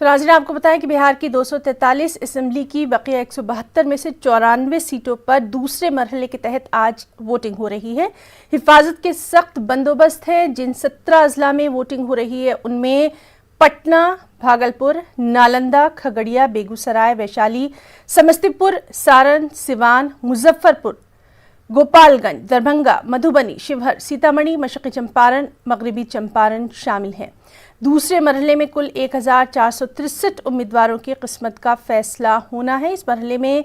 तो नाज़रीन, आपको बताएं कि बिहार की 243 असेंबली की बकिया 172 में से 94 सीटों पर दूसरे मरहले के तहत आज वोटिंग हो रही है। हिफाजत के सख्त बंदोबस्त है। जिन 17 अजला में वोटिंग हो रही है उनमें पटना, भागलपुर, नालंदा, खगड़िया, बेगूसराय, वैशाली, समस्तीपुर, सारण, सिवान, मुजफ्फरपुर, गोपालगंज, दरभंगा, मधुबनी, शिवहर, सीतामढ़ी, मशरक़ी चंपारण, मगरबी चंपारण शामिल हैं। दूसरे मरहले में कुल 1463 उम्मीदवारों की किस्मत का फैसला होना है। इस मरहले में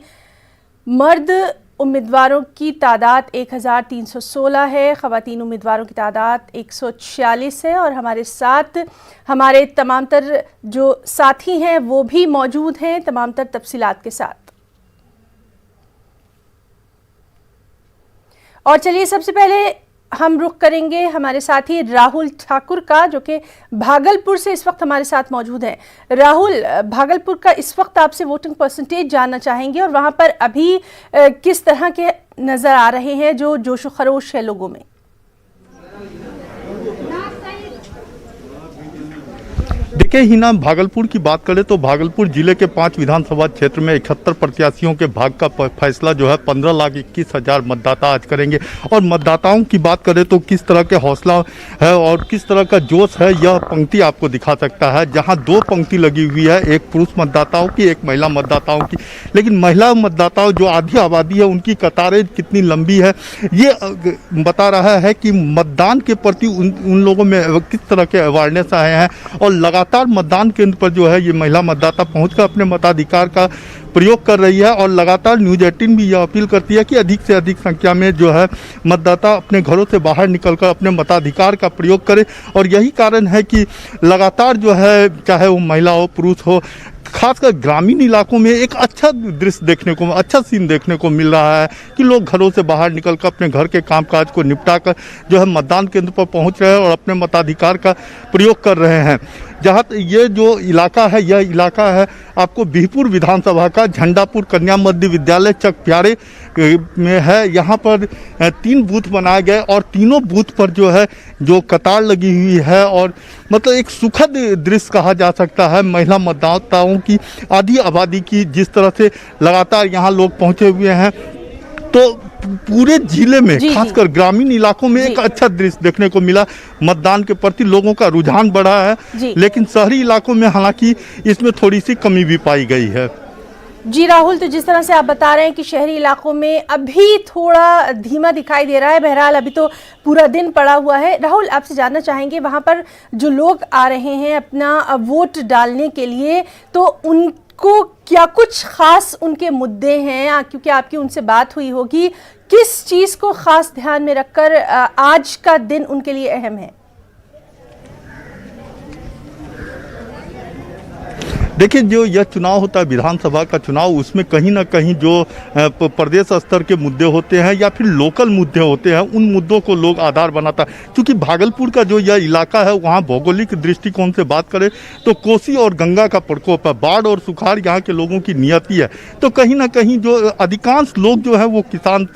मर्द उम्मीदवारों की तादाद 1316 है, ख़वातीन उम्मीदवारों की तादाद 146 है। और हमारे साथ हमारे तमाम तर जो साथी हैं वो भी मौजूद हैं तमाम तर तफसीलात के साथ। और चलिए सबसे पहले हम रुख करेंगे हमारे साथी राहुल ठाकुर का, जो कि भागलपुर से इस वक्त हमारे साथ मौजूद हैं। राहुल, भागलपुर का इस वक्त आपसे वोटिंग परसेंटेज जानना चाहेंगे और वहां पर अभी किस तरह के नजर आ रहे हैं जो जोश व खरोश है लोगों में? देखिए हिना, भागलपुर की बात करें तो भागलपुर जिले के 5 विधानसभा क्षेत्र में 71 प्रत्याशियों के भाग का फैसला जो है 15,21,000 मतदाता आज करेंगे। और मतदाताओं की बात करें तो किस तरह के हौसला है और किस तरह का जोश है, यह पंक्ति आपको दिखा सकता है, जहां 2 पंक्ति लगी हुई है, एक पुरुष मतदाताओं की, एक महिला मतदाताओं की। लेकिन महिला मतदाताओं जो आधी आबादी है उनकी कतारें कितनी लंबी है, ये बता रहा है कि मतदान के प्रति उन लोगों में किस तरह के अवेयरनेस आए हैं। और लगातार मतदान केंद्र पर जो है ये महिला मतदाता पहुंचकर अपने मताधिकार का प्रयोग कर रही है। और लगातार न्यूज़ 18 भी यह अपील करती है कि अधिक से अधिक संख्या में जो है मतदाता अपने घरों से बाहर निकलकर अपने मताधिकार का प्रयोग करें। और यही कारण है कि लगातार जो है, चाहे वो महिला हो पुरुष हो, खासकर ग्रामीण इलाकों में एक अच्छा दृश्य देखने को, अच्छा सीन देखने को मिल रहा है कि लोग घरों से बाहर निकलकर अपने घर के कामकाज को निपटाकर जो है मतदान केंद्र पर पहुंच रहे हैं और अपने मताधिकार का प्रयोग कर रहे हैं। जहाँ ये जो इलाका है, यह इलाका है आपको बिहपुर विधानसभा का झंडापुर कन्या मध्य विद्यालय चक प्यारे में है। यहाँ पर 3 बूथ बनाए गए और तीनों बूथ पर जो है जो कतार लगी हुई है और मतलब एक सुखद दृश्य कहा जा सकता है महिला मतदाताओं की, आधी आबादी की, जिस तरह से लगातार यहाँ लोग पहुँचे हुए हैं। तो पूरे जिले में खासकर ग्रामीण इलाकों में एक अच्छा दृश्य देखने को मिला। मतदान के प्रति लोगों का रुझान बढ़ा है, लेकिन शहरी इलाकों में हालांकि इसमें थोड़ी सी कमी भी पाई गई है। जी राहुल, तो जिस तरह से आप बता रहे हैं कि शहरी इलाकों में अभी थोड़ा धीमा दिखाई दे रहा है, बहरहाल अभी तो पूरा दिन पड़ा हुआ है। राहुल, आपसे जानना चाहेंगे वहां पर जो लोग आ रहे हैं अपना वोट डालने के लिए, तो उनको क्या कुछ खास उनके मुद्दे हैं, क्योंकि आपकी उनसे बात हुई होगी, किस चीज को खास ध्यान में रखकर आज का दिन उनके लिए अहम है? देखिए, जो यह चुनाव होता है विधानसभा का चुनाव, उसमें कहीं ना कहीं जो प्रदेश स्तर के मुद्दे होते हैं या फिर लोकल मुद्दे होते हैं, उन मुद्दों को लोग आधार बनाता है। क्योंकि भागलपुर का जो यह इलाका है वहाँ भौगोलिक दृष्टिकोण से बात करें तो कोसी और गंगा का प्रकोप है, बाढ़ और सुखाड़ यहाँ के लोगों की नियति है। तो कहीं ना कहीं जो अधिकांश लोग जो है वो किसान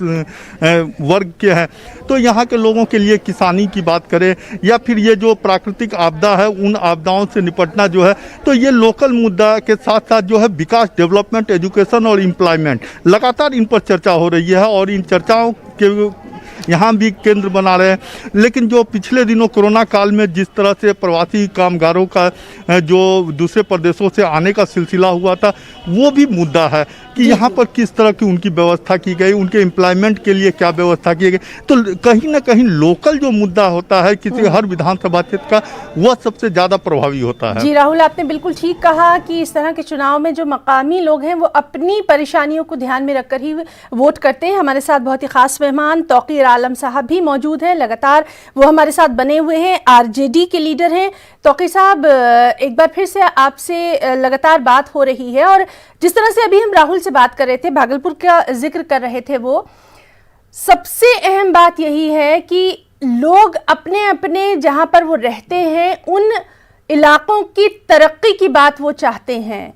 वर्ग के हैं, तो यहाँ के लोगों के लिए किसानी की बात करें या फिर ये जो प्राकृतिक आपदा है उन आपदाओं से निपटना जो है, तो ये लोकल मुद्दा के साथ साथ जो है विकास, डेवलपमेंट, एजुकेशन और एम्प्लॉयमेंट, लगातार इन पर चर्चा हो रही है और इन चर्चाओं के यहाँ भी केंद्र बना रहे हैं। लेकिन जो पिछले दिनों कोरोना काल में जिस तरह से प्रवासी कामगारों का जो दूसरे प्रदेशों से आने का सिलसिला हुआ था, वो भी मुद्दा है कि यहाँ पर किस तरह की उनकी व्यवस्था की गई, उनके एम्प्लॉयमेंट के लिए क्या व्यवस्था की गई। तो कहीं ना कहीं लोकल जो मुद्दा होता है किसी हर विधानसभा क्षेत्र का, वह सबसे ज़्यादा प्रभावी होता है। जी राहुल, आपने बिल्कुल ठीक कहा कि इस तरह के चुनाव में जो मकामी लोग हैं वो अपनी परेशानियों को ध्यान में रखकर ही वोट करते हैं। हमारे साथ बहुत ही खास मेहमान तौकीर आलम साहब भी मौजूद हैं, लगातार वो हमारे साथ बने हुए हैं, आरजेडी के लीडर हैं। तौकीर साहब, एक बार फिर से आपसे लगातार बात हो रही है और जिस तरह से अभी हम राहुल से बात कर रहे थे, भागलपुर का जिक्र कर रहे थे, वो सबसे अहम बात यही है कि लोग अपने अपने जहां पर वो रहते हैं उन इलाकों की तरक्की की बात वो चाहते हैं।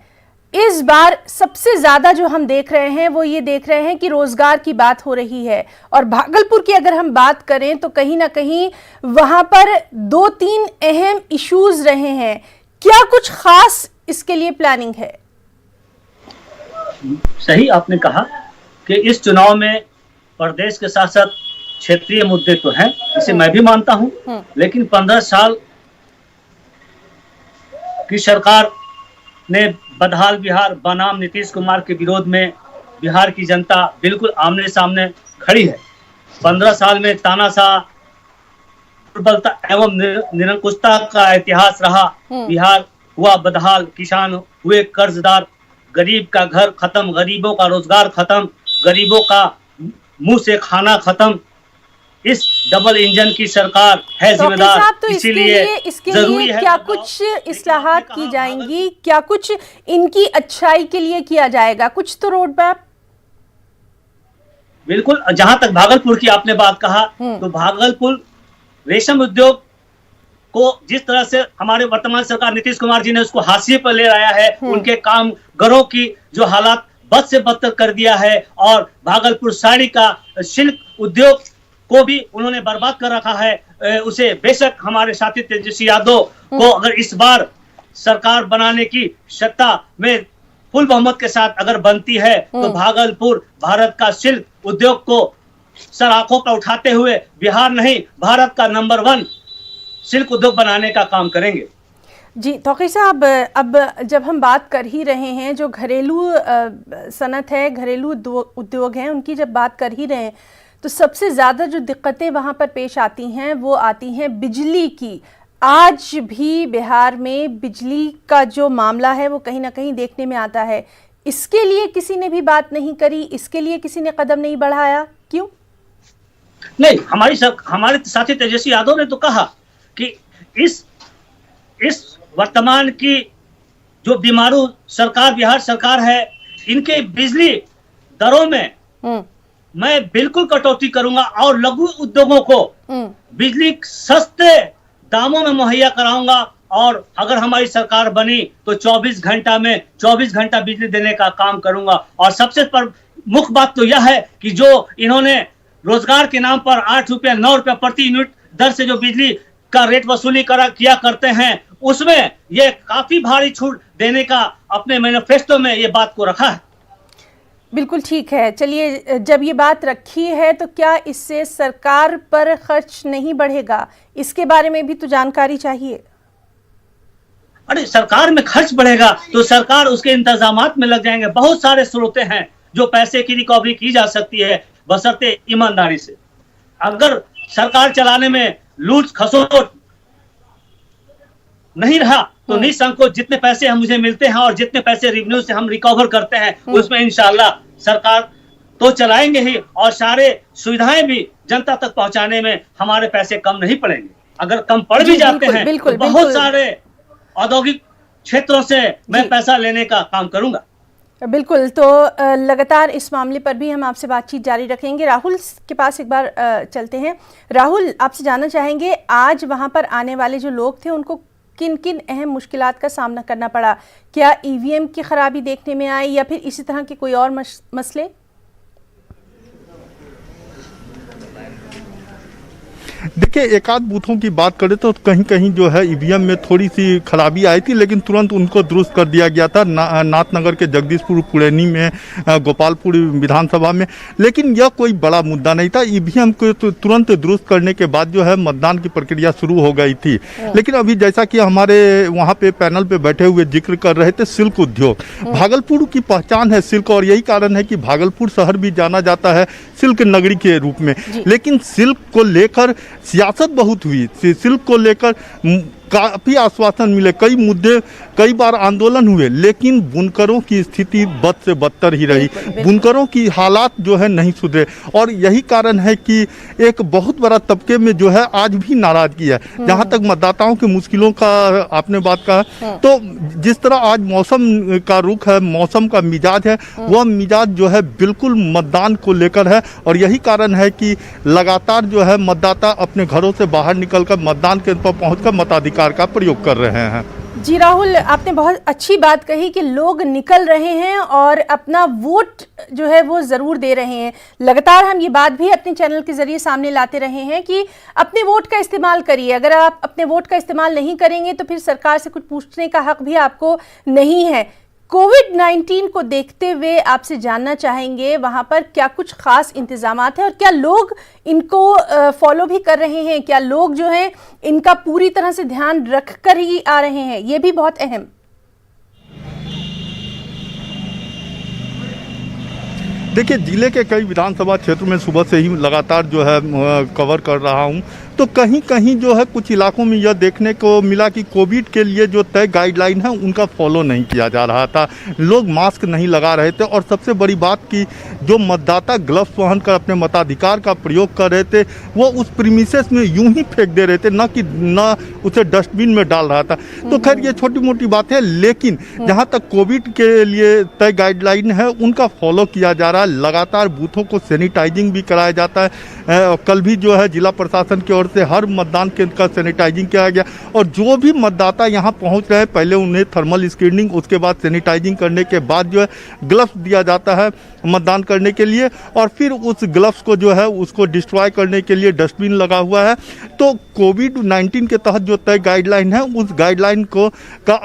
इस बार सबसे ज्यादा जो हम देख रहे हैं वो ये देख रहे हैं कि रोजगार की बात हो रही है और भागलपुर की अगर हम बात करें तो कहीं ना कहीं वहां पर 2-3 अहम इश्यूज रहे हैं। क्या कुछ खास इसके लिए प्लानिंग है? सही आपने कहा कि इस चुनाव में प्रदेश के साथ साथ क्षेत्रीय मुद्दे तो हैं, इसे मैं भी मानता हूं, लेकिन 15 साल की सरकार ने बदहाल बिहार बनाम नीतीश कुमार के विरोध में बिहार की जनता बिल्कुल आमने सामने खड़ी है। 15 साल में तानाशाह, दुर्बलता एवं निरंकुशता का इतिहास रहा। बिहार हुआ बदहाल, किसान हुए कर्जदार, गरीब का घर खत्म, गरीबों का रोजगार खत्म, गरीबों का मुंह से खाना खत्म। इस डबल इंजन की सरकार है जिम्मेदार। तो इसके लिए क्या कुछ इस्लाहात की जाएंगी, क्या कुछ इनकी अच्छाई के लिए किया जाएगा? कुछ तो रोड मैप। बिल्कुल, जहां तक भागलपुर की आपने बात कहा, तो भागलपुर रेशम उद्योग को जिस तरह से हमारे वर्तमान सरकार नीतीश कुमार जी ने उसको हाशिए पर ले आया है, उनके कामगारों की जो हालात बद से बदतर कर दिया है, और भागलपुर साड़ी का शिल्प उद्योग को भी उन्होंने बर्बाद कर रखा है। उसे बेशक हमारे साथी तेजस्वी यादव को अगर इस बार सरकार बनाने की सत्ता में फुल बहुमत के साथ अगर बनती है, तो भागलपुर भारत का शिल्प उद्योग को सर आंखों पर उठाते हुए बिहार नहीं भारत का नंबर 1 शिल्प उद्योग बनाने का काम करेंगे। जी तौकीर साहब, अब जब हम बात कर ही रहे हैं, जो घरेलू सनत है, घरेलू उद्योग हैं, उनकी जब बात कर ही रहे हैं, तो सबसे ज़्यादा जो दिक्कतें वहाँ पर पेश आती हैं वो आती हैं बिजली की। आज भी बिहार में बिजली का जो मामला है वो कहीं ना कहीं देखने में आता है। इसके लिए किसी ने भी बात नहीं करी, इसके लिए किसी ने कदम नहीं बढ़ाया, क्यों? नहीं, हमारे साथी तेजस्वी यादव ने तो कहा कि इस वर्तमान की जो बीमारू सरकार बिहार सरकार है, इनके बिजली दरों में मैं बिल्कुल कटौती करूंगा और लघु उद्योगों को बिजली सस्ते दामों में मुहैया कराऊंगा, और अगर हमारी सरकार बनी तो 24 घंटा बिजली देने का काम करूंगा। और सबसे मुख्य बात तो यह है कि जो इन्होंने रोजगार के नाम पर 8 रुपया 9 रुपया प्रति यूनिट दर से जो बिजली का रेट वसूली किया करते हैं, उसमें ये काफी भारी छूट देने का अपने मैनिफेस्टो में ये बात को रखा है। बिल्कुल ठीक है। चलिए, जब ये बात रखी है तो क्या इससे सरकार पर खर्च नहीं बढ़ेगा? इसके बारे में भी तो जानकारी चाहिए। अरे, सरकार में खर्च बढ़ेगा तो सरकार उसके इंतजामात में लग जाएंगे। बहुत सारे स्रोत हैं जो पैसे की रिकवरी की जा सकती है, बशर्ते ईमानदारी से। अगर सरकार चलाने में लूट खसोट नहीं रहा तो निसंकोच जितने पैसे मुझे मिलते हैं और जितने पैसे रेवेन्यू से हम रिकवर करते हैं, उसमें इंशाल्लाह सरकार तो चलाएंगे ही, और सारे सुविधाएं भी जनता तक पहुंचाने में हमारे पैसे कम नहीं पड़ेंगे। अगर कम पड़ भी जाते हैं तो बहुत सारे औद्योगिक क्षेत्रों से मैं पैसा लेने का काम करूंगा। बिल्कुल, तो लगातार इस मामले पर भी हम आपसे बातचीत जारी रखेंगे। राहुल के पास एक बार चलते हैं। राहुल, आपसे जानना चाहेंगे, आज वहां पर आने वाले जो लोग थे उनको किन किन अहम मुश्किलात का सामना करना पड़ा? क्या ईवीएम की खराबी देखने में आई या फिर इसी तरह के कोई और मसले? देखिए, एक आध बूथों की बात करें तो कहीं कहीं जो है ईवीएम में थोड़ी सी खराबी आई थी, लेकिन तुरंत उनको दुरुस्त कर दिया गया था। नाथनगर के जगदीशपुर पुरैनी में, गोपालपुर विधानसभा में। लेकिन यह कोई बड़ा मुद्दा नहीं था। ईवीएम को तो तुरंत दुरुस्त करने के बाद जो है मतदान की प्रक्रिया शुरू हो गई थी। लेकिन अभी जैसा कि हमारे वहाँ पे पैनल पे बैठे हुए जिक्र कर रहे थे, शिल्प उद्योग भागलपुर की पहचान है शिल्प, और यही कारण है कि भागलपुर शहर भी जाना जाता है शिल्प नगरी के रूप में। लेकिन शिल्प को लेकर सियासत बहुत हुई, शिल्प को लेकर काफ़ी आश्वासन मिले, कई मुद्दे, कई बार आंदोलन हुए, लेकिन बुनकरों की स्थिति बद से बदतर ही रही। बुनकरों की हालात जो है नहीं सुधरे, और यही कारण है कि एक बहुत बड़ा तबके में जो है आज भी नाराजगी है। जहाँ तक मतदाताओं की मुश्किलों का आपने बात कहा, तो जिस तरह आज मौसम का रुख है, मौसम का मिजाज है, वह मिजाज जो है बिल्कुल मतदान को लेकर है। और यही कारण है कि लगातार जो है मतदाता अपने घरों से बाहर निकलकर मतदान केंद्र पर पहुँचकर मताधिकार का प्रयोग कर रहे हैं। जी राहुल, आपने बहुत अच्छी बात कही कि लोग निकल रहे हैं और अपना वोट जो है वो ज़रूर दे रहे हैं। लगातार हम ये बात भी अपने चैनल के ज़रिए सामने लाते रहे हैं कि अपने वोट का इस्तेमाल करिए। अगर आप अपने वोट का इस्तेमाल नहीं करेंगे तो फिर सरकार से कुछ पूछने का हक भी आपको नहीं है। कोविड-19 को देखते हुए आपसे जानना चाहेंगे वहां पर क्या कुछ खास इंतजामात हैं और क्या लोग इनको फॉलो भी कर रहे हैं, क्या लोग जो हैं इनका पूरी तरह से ध्यान रख कर ही आ रहे हैं, ये भी बहुत अहम। देखिए, जिले के कई विधानसभा क्षेत्र में सुबह से ही लगातार जो है कवर कर रहा हूं, तो कहीं कहीं जो है कुछ इलाकों में यह देखने को मिला कि कोविड के लिए जो तय गाइडलाइन है उनका फॉलो नहीं किया जा रहा था। लोग मास्क नहीं लगा रहे थे और सबसे बड़ी बात कि जो मतदाता ग्लव्स पहन कर अपने मताधिकार का प्रयोग कर रहे थे वो उस प्रीमिसेस में यूं ही फेंक दे रहे थे, न उसे डस्टबिन में डाल रहा था। तो खैर ये छोटी मोटी बात है, लेकिन जहाँ तक कोविड के लिए तय गाइडलाइन है उनका फॉलो किया जा रहा है। लगातार बूथों को सैनिटाइजिंग भी कराया जाता है। कल भी जो है जिला प्रशासन की ओर से हर मतदान केंद्र का सैनिटाइजिंग किया गया और जो भी मतदाता यहां पहुंच रहे हैं पहले उन्हें थर्मल स्क्रीनिंग, उसके बाद सैनिटाइजिंग करने के बाद जो है ग्लव्स दिया जाता है मतदान करने के लिए और फिर उस ग्लव्स को जो है उसको डिस्ट्रॉय करने के लिए डस्टबिन लगा हुआ है। तो कोविड-19 के तहत जो तय गाइडलाइन है उस गाइडलाइन को का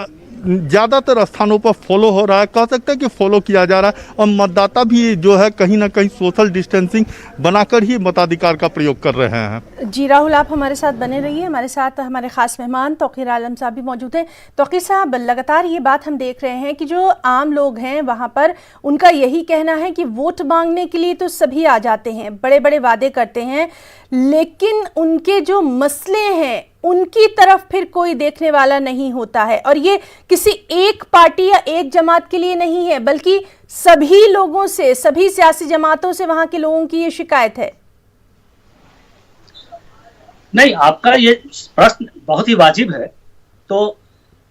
ज़्यादातर स्थानों पर फॉलो हो रहा है, कह सकते हैं कि फॉलो किया जा रहा है और मतदाता भी जो है कहीं ना कहीं सोशल डिस्टेंसिंग बनाकर ही मताधिकार का प्रयोग कर रहे हैं। जी राहुल, आप हमारे साथ बने रहिए। हमारे साथ हमारे खास मेहमान तौकीर आलम साहब भी मौजूद हैं। तौकीर साहब, लगातार ये बात हम देख रहे हैं कि जो आम लोग हैं वहाँ पर उनका यही कहना है कि वोट मांगने के लिए तो सभी आ जाते हैं, बड़े बड़े वादे करते हैं, लेकिन उनके जो मसले हैं उनकी तरफ फिर कोई देखने वाला नहीं होता है। और ये किसी एक पार्टी या एक जमात के लिए नहीं है, बल्कि सभी लोगों से, सभी सियासी जमातों से वहां के लोगों की ये शिकायत है। नहीं, आपका ये प्रश्न बहुत ही वाजिब है, तो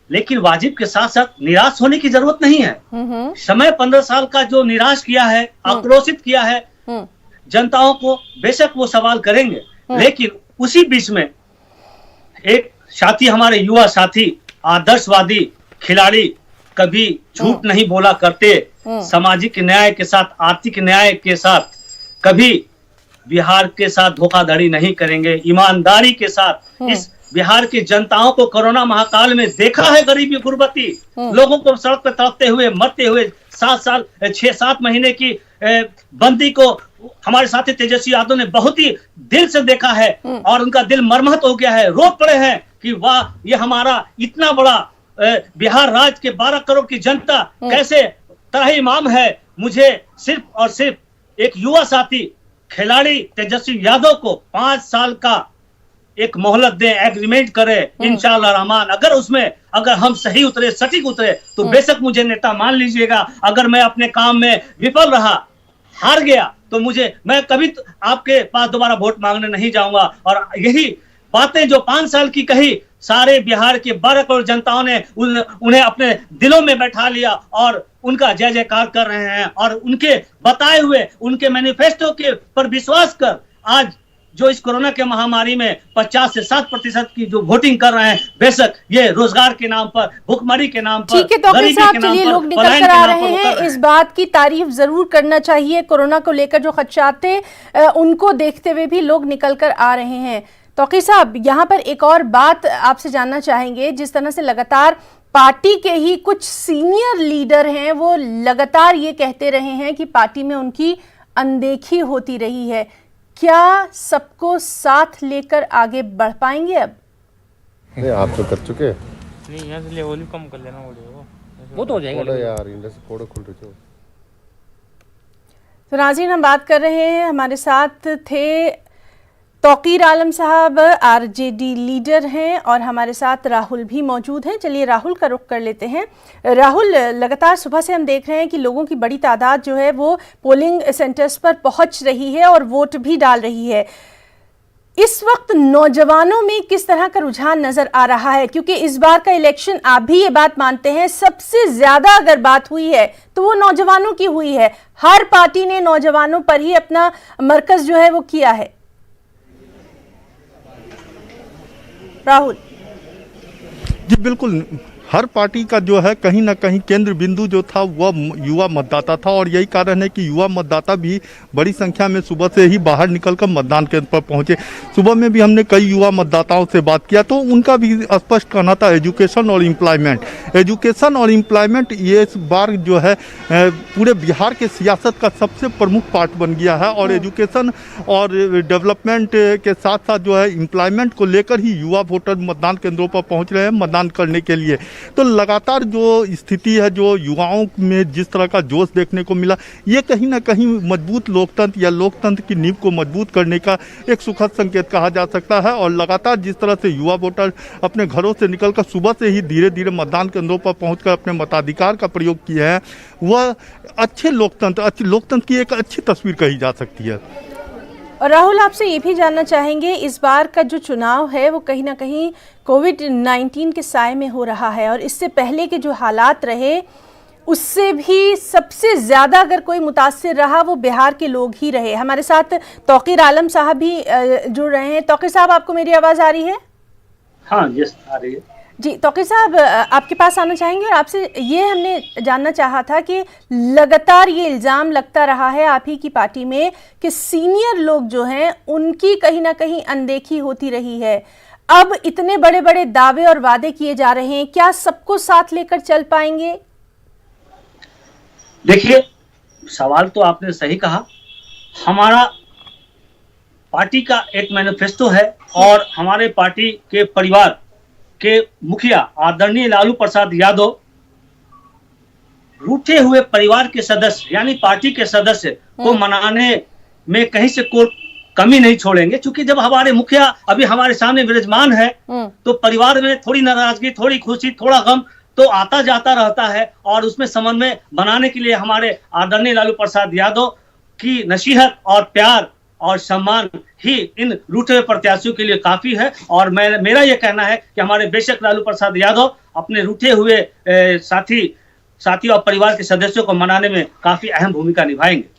लेकिन वाजिब के साथ साथ निराश होने की जरूरत नहीं है। समय 15 साल का जो निराश किया है, आक्रोशित किया है जनताओं को, बेशक वो सवाल करेंगे, लेकिन उसी बीच में एक साथी, हमारे युवा साथी, आदर्शवादी खिलाड़ी, कभी झूठ नहीं बोला करते, सामाजिक न्याय के साथ, आर्थिक न्याय के साथ, कभी बिहार के साथ धोखाधड़ी नहीं करेंगे, ईमानदारी के साथ इस बिहार की जनताओं को कोरोना महाकाल में देखा है, गरीबी गुर्बती, लोगों को सड़क पर तड़पते हुए, मरते हुए, 6-7 महीने की बंदी को हमारे साथी तेजस्वी यादव ने बहुत ही दिल से देखा है और उनका दिल मरमत हो गया है, रो पड़े हैं कि वाह, ये हमारा इतना बड़ा बिहार राज्य के 12 करोड़ की जनता कैसे त्राहिमाम है। मुझे सिर्फ और सिर्फ एक युवा साथी खिलाड़ी तेजस्वी यादव को 5 साल का एक मोहलत दें, एग्रीमेंट करें इंशाअल्लाह रहमान। अगर हम सही उतरे, सटीक उतरे, तो बेशक मुझे नेता मान लीजिएगा। अगर मैं अपने काम में विफल रहा, हार गया, तो मैं कभी आपके पास दोबारा वोट मांगने नहीं जाऊंगा। और यही बातें जो 5 साल की कही, सारे बिहार के 12 करोड़ जनताओं ने उन्हें अपने दिलों में बैठा लिया और उनका जय जयकार कर रहे हैं और उनके बताए हुए, उनके मैनिफेस्टो के पर विश्वास कर आज जो इस कोरोना के महामारी में 50 से 60% की जो वोटिंग कर रहे हैं, बेशक ये रोजगार के नाम पर, भुखमरी के नाम पर, ठीक है तौकीर साहब, चलिए लोग निकल कर आ रहे हैं, इस बात की तारीफ जरूर करना चाहिए। कोरोना को लेकर जो खदशात थे उनको देखते हुए भी लोग निकल कर आ रहे हैं। तौकीर साहब, यहाँ पर एक और बात आपसे जानना चाहेंगे। जिस तरह से लगातार पार्टी के ही कुछ सीनियर लीडर हैं वो लगातार ये कहते रहे हैं कि पार्टी में उनकी अनदेखी होती रही है, क्या सबको साथ लेकर आगे बढ़ पाएंगे अब? नहीं, आप तो कर चुके हैं। नहीं, यहाँ से लेवल कम कर लेना वो तो हो जाएगा यार, इंडस्ट्री कोड खुल रही है। तो नाज़रीन, हम बात कर रहे हैं, हमारे साथ थे तौकीर आलम साहब, आरजेडी लीडर हैं, और हमारे साथ राहुल भी मौजूद हैं। चलिए राहुल का रुख कर लेते हैं। राहुल, लगातार सुबह से हम देख रहे हैं कि लोगों की बड़ी तादाद जो है वो पोलिंग सेंटर्स पर पहुंच रही है और वोट भी डाल रही है। इस वक्त नौजवानों में किस तरह का रुझान नजर आ रहा है? क्योंकि इस बार का इलेक्शन, आप भी ये बात मानते हैं, सबसे ज्यादा अगर बात हुई है तो वो नौजवानों की हुई है। हर पार्टी ने नौजवानों पर ही अपना मरकज जो है वो किया है। राहुल जी बिल्कुल, हर पार्टी का जो है कहीं ना कहीं केंद्र बिंदु जो था वह युवा मतदाता था, और यही कारण है कि युवा मतदाता भी बड़ी संख्या में सुबह से ही बाहर निकलकर मतदान केंद्र पर पहुंचे। सुबह में भी हमने कई युवा मतदाताओं से बात किया तो उनका भी स्पष्ट कहना था एजुकेशन और एम्प्लॉयमेंट ये इस बार जो है पूरे बिहार के सियासत का सबसे प्रमुख पार्ट बन गया है, और एजुकेशन और डेवलपमेंट के साथ साथ जो है एम्प्लॉयमेंट को लेकर ही युवा वोटर मतदान केंद्रों पर पहुंच रहे हैं मतदान करने के लिए। तो लगातार जो स्थिति है, जो युवाओं में जिस तरह का जोश देखने को मिला, ये कहीं ना कहीं मजबूत लोकतंत्र या लोकतंत्र की नींव को मजबूत करने का एक सुखद संकेत कहा जा सकता है। और लगातार जिस तरह से युवा वोटर अपने घरों से निकलकर सुबह से ही धीरे धीरे मतदान केंद्रों पर पहुंचकर अपने मताधिकार का प्रयोग किए हैं, वह अच्छे लोकतंत्र की एक अच्छी तस्वीर कही जा सकती है। और राहुल, आपसे ये भी जानना चाहेंगे, इस बार का जो चुनाव है वो कहीं ना कहीं कोविड-19 के साए में हो रहा है, और इससे पहले के जो हालात रहे उससे भी सबसे ज़्यादा अगर कोई मुतासिर रहा वो बिहार के लोग ही रहे। हमारे साथ तौकीर आलम साहब भी जुड़ रहे हैं। तौकीर साहब, आपको मेरी आवाज़ आ रही है? हाँ, यस, आ रही है जी। तौकीर साहब, आपके पास आना चाहेंगे, और आपसे ये हमने जानना चाहा था कि लगातार ये इल्ज़ाम लगता रहा है आप ही की पार्टी में कि सीनियर लोग जो हैं उनकी कहीं ना कहीं अनदेखी होती रही है। अब इतने बड़े बड़े दावे और वादे किए जा रहे हैं, क्या सबको साथ लेकर चल पाएंगे? देखिए, सवाल तो आपने सही कहा। हमारा पार्टी का एक मैनिफेस्टो है, और हमारे पार्टी के परिवार के मुखिया आदरणीय लालू प्रसाद यादव रूठे हुए परिवार के सदस्य यानी पार्टी के सदस्य को मनाने में कहीं से कोई कमी नहीं छोड़ेंगे। क्योंकि जब हमारे मुखिया अभी हमारे सामने विराजमान है तो परिवार में थोड़ी नाराजगी, थोड़ी खुशी, थोड़ा गम तो आता जाता रहता है, और उसमें समन्वय बनाने के लिए हमारे आदरणीय लालू प्रसाद यादव की नसीहत और प्यार और सम्मान ही इन रूठे हुए प्रत्याशियों के लिए काफी है। और मेरा यह कहना है कि हमारे बेशक लालू प्रसाद यादव अपने रूठे हुए साथी और परिवार के सदस्यों को मनाने में काफी अहम भूमिका निभाएंगे।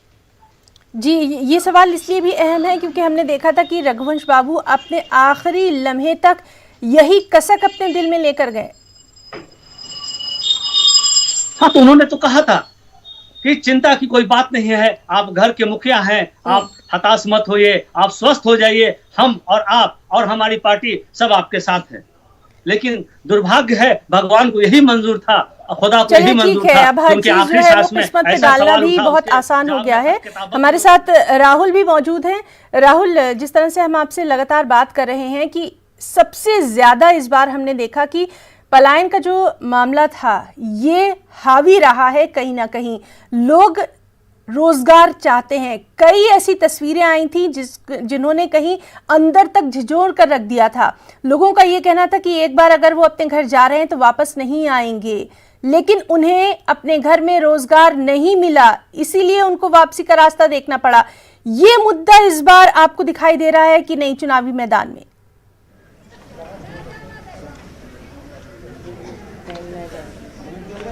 जी, ये सवाल इसलिए भी अहम है क्योंकि हमने देखा था कि रघुवंश बाबू अपने आखिरी लम्हे तक यही कसक अपने दिल में लेकर गए। हाँ, तो उन्होंने तो कहा था कि चिंता की कोई बात नहीं है, आप घर के मुखिया हैं, आप हताश मत होइए, आप स्वस्थ हो जाइए, हम और आप और हमारी पार्टी सब आपके साथ है। लेकिन दुर्भाग्य है, भगवान को यही मंजूर था, खुदा को यही मंजूर था। अब हर चीज जो है वो किस्मत पे डालना भी बहुत आसान हो गया है। हमारे साथ राहुल भी मौजूद हैं। राहुल, जिस तरह से हम आपसे लगातार बात कर रहे हैं कि सबसे ज्यादा इस बार हमने देखा कि पलायन का जो मामला था ये हावी रहा है। कहीं ना कहीं लोग रोजगार चाहते हैं। कई ऐसी तस्वीरें आई थी जिन्होंने कहीं अंदर तक झिझोड़ कर रख दिया था। लोगों का ये कहना था कि एक बार अगर वो अपने घर जा रहे हैं तो वापस नहीं आएंगे, लेकिन उन्हें अपने घर में रोजगार नहीं मिला, इसीलिए उनको वापसी का रास्ता देखना पड़ा। ये मुद्दा इस बार आपको दिखाई दे रहा है कि नहीं चुनावी मैदान में?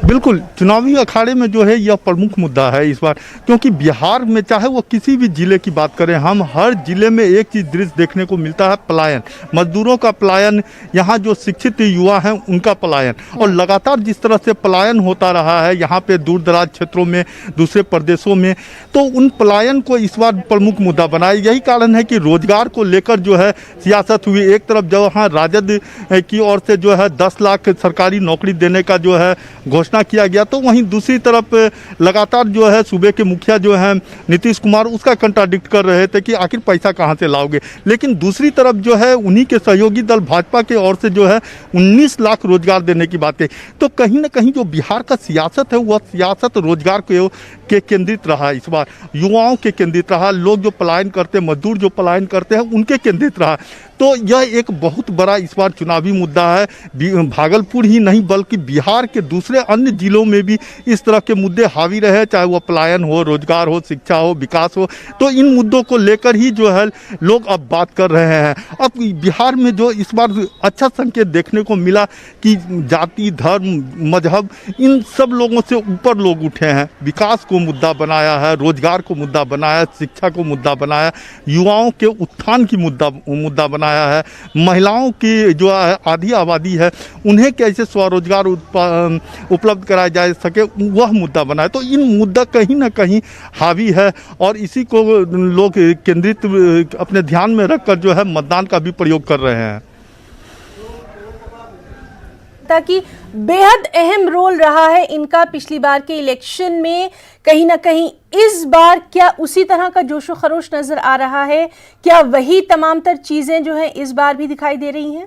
बिल्कुल, चुनावी अखाड़े में जो है यह प्रमुख मुद्दा है इस बार, क्योंकि बिहार में चाहे वो किसी भी जिले की बात करें, हम हर जिले में एक चीज़ दृश्य देखने को मिलता है, पलायन, मजदूरों का पलायन, यहाँ जो शिक्षित युवा हैं उनका पलायन। और लगातार जिस तरह से पलायन होता रहा है यहाँ पे दूर दराज क्षेत्रों में, दूसरे प्रदेशों में, तो उन पलायन को इस बार प्रमुख मुद्दा बनाया। यही कारण है कि रोजगार को लेकर जो है सियासत हुई। एक तरफ जहाँ राजद की ओर से जो है 10 लाख सरकारी नौकरी देने का जो है घोषणा किया गया, तो वहीं दूसरी तरफ लगातार जो है सूबे के मुखिया जो हैं नीतीश कुमार उसका कंट्राडिक्ट कर रहे थे कि आखिर पैसा कहां से लाओगे। लेकिन दूसरी तरफ जो है उन्हीं के सहयोगी दल भाजपा के ओर से जो है 19 लाख रोजगार देने की बात कही। तो कहीं ना कहीं जो बिहार का सियासत है वह सियासत रोजगार के केंद्रित रहा, इस बार युवाओं के केंद्रित रहा, लोग जो पलायन करते, मजदूर जो पलायन करते हैं उनके केंद्रित रहा। तो यह एक बहुत बड़ा इस बार चुनावी मुद्दा है। भागलपुर ही नहीं बल्कि बिहार के दूसरे अन्य जिलों में भी इस तरह के मुद्दे हावी रहे, चाहे वह पलायन हो, रोजगार हो, शिक्षा हो, विकास हो। तो इन मुद्दों को लेकर ही जो है लोग अब बात कर रहे हैं। अब बिहार में जो इस बार अच्छा संकेत देखने को मिला कि जाति, धर्म, मजहब, इन सब लोगों से ऊपर लोग उठे हैं, विकास को मुद्दा बनाया है, रोजगार को मुद्दा बनाया, शिक्षा को मुद्दा बनाया, युवाओं के उत्थान की मुद्दा बनाया। बनाया है, महिलाओं की जो आधी आबादी है उन्हें कैसे स्वरोजगार उपलब्ध कराया जा सके, वह मुद्दा बना है। तो इन मुद्दा कहीं ना कहीं हावी है और इसी को लोग केंद्रित अपने ध्यान में रखकर जो है मतदान का भी प्रयोग कर रहे हैं। ताकि बेहद अहम रोल रहा है इनका पिछली बार के इलेक्शन में, कहीं ना कहीं इस बार क्या उसी तरह का जोशो खरोश नजर आ रहा है? क्या वही तमाम तर चीजें जो हैं इस बार भी दिखाई दे रही हैं?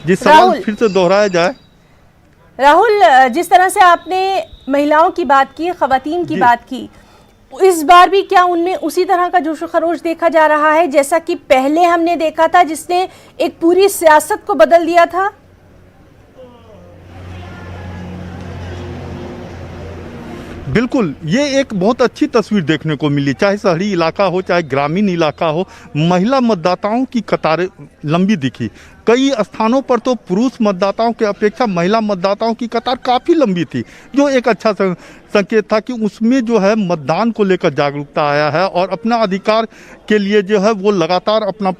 जी, सवाल फिर से दोहराया जाए। राहुल, जिस तरह से आपने महिलाओं की बात की, खवातीन की बात की, इस बार भी क्या उनमें उसी तरह का जोशो खरोश देखा जा रहा है जैसा कि पहले हमने देखा था, जिसने एक पूरी सियासत को बदल दिया था? बिल्कुल, ये एक बहुत अच्छी तस्वीर देखने को मिली, चाहे शहरी इलाका हो चाहे ग्रामीण इलाका हो, महिला मतदाताओं की कतारें लंबी दिखी। कई स्थानों पर तो पुरुष मतदाताओं के अपेक्षा महिला मतदाताओं की कतार काफ़ी लंबी थी, जो एक अच्छा संकेत था कि उसमें जो है मतदान को लेकर जागरूकता आया है और अपना अधिकार के लिए जो है वो लगातार अपना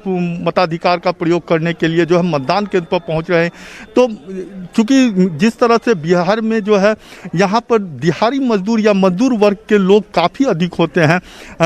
मताधिकार का प्रयोग करने के लिए जो है मतदान केंद्र पर पहुंच रहे हैं। तो चूंकि जिस तरह से बिहार में जो है यहाँ पर दिहाड़ी मजदूर या मजदूर वर्ग के लोग काफ़ी अधिक होते हैं,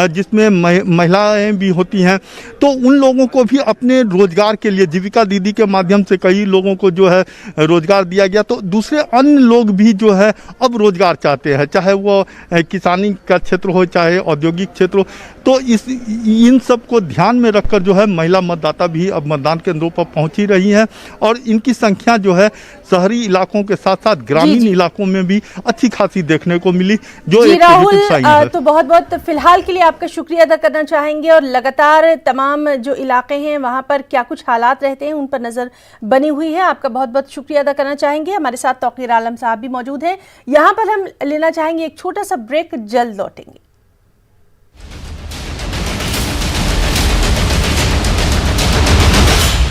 जिसमें महिलाएं भी होती हैं, तो उन लोगों को भी अपने रोजगार के लिए जीविका दीदी के माध्यम से कई लोगों को जो है रोजगार दिया गया। तो दूसरे अन्य लोग भी जो है अब रोजगार चाहते हैं, चाहे वो किसानी का क्षेत्र हो चाहे औद्योगिक क्षेत्र हो। तो इन सब को ध्यान में रखकर जो है महिला मतदाता भी अब मतदान केंद्रों पर पहुंची रही हैं और इनकी संख्या जो है शहरी इलाकों के साथ साथ ग्रामीण इलाकों में भी अच्छी खासी देखने को मिली, जो एक राहुल है। तो बहुत बहुत फिलहाल के लिए आपका शुक्रिया अदा करना चाहेंगे और लगातार तमाम जो इलाके हैं वहां पर क्या कुछ हालात रहते हैं उन पर नजर बनी हुई है। आपका बहुत बहुत शुक्रिया अदा करना चाहेंगे। हमारे साथ तौकीर आलम साहब भी मौजूद हैं। यहाँ पर हम लेना चाहेंगे एक छोटा सा ब्रेक, जल्द लौटेंगे।